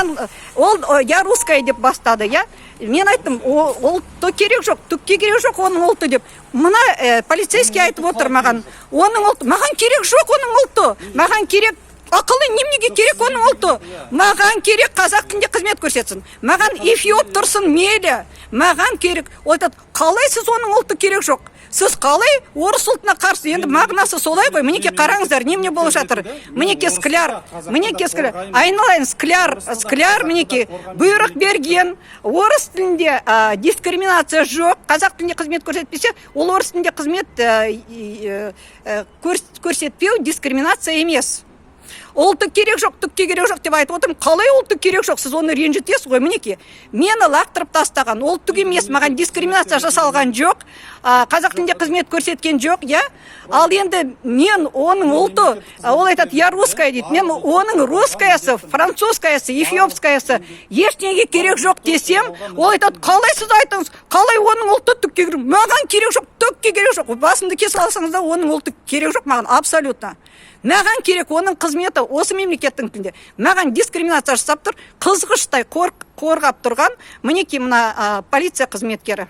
маған я русская деп бастады, я. Мен айттым, ұлты керек жоқ, түкке керек жоқ оның ұлты деп. Мына полицейский айтып отыр маған, оның ұлты, маған керек жоқ оның ұлты, маған керек ақылы немнеге керек оның ұлты, маған керек қазақ тілінде қызмет көрсетсін, маған эфиоп тұрсын мейлі, маған керек. Ол айтады, қалай сіз оның ұлты керек жоқ? Сіз қалай орыс ұлтына қарсы? Енді мағынасы солай ғой. Мінеке қараңыздар, немене болып жатыр. Мінеке скляр, айналайын скляр, мінеке бұйрық берген. Орыс тілінде дискриминация жоқ. Қазақ тілінде қызмет көрсетпесе, ол орыс тілінде қызмет көрсетпеу дискриминация емес. Ұлты керек жоқ, түкке керек жоқ деп айтып отырмын. Қалай ұлты керек жоқ? Сіз оны ренжітесіз ғой. Мінеке, мені лақтырып тастаған, ол түк емес, маған дискриминация жасалған жоқ, қазақ тілінде қызмет көрсеткен жоқ, я. Ал енді мен оның ұлты, ол айтады, я русская дейді. Мен оның русскаясы, французскаясы, эфиопскаясы ештеңеге керек жоқ десем, ол айтады, қалай сіз айтыңыз, қалай оның ұлты түкке керек? Маған керек жоқ, түкке керек жоқ. Басымды кесіп алсаңыз да оның ұлты керек жоқ маған, абсолютно. Маған керек оның қызметі осы мемлекеттің тілінде. Маған дискриминация жасап тұр, қызғыштай қорғап тұрған мінеки мына полиция қызметкері.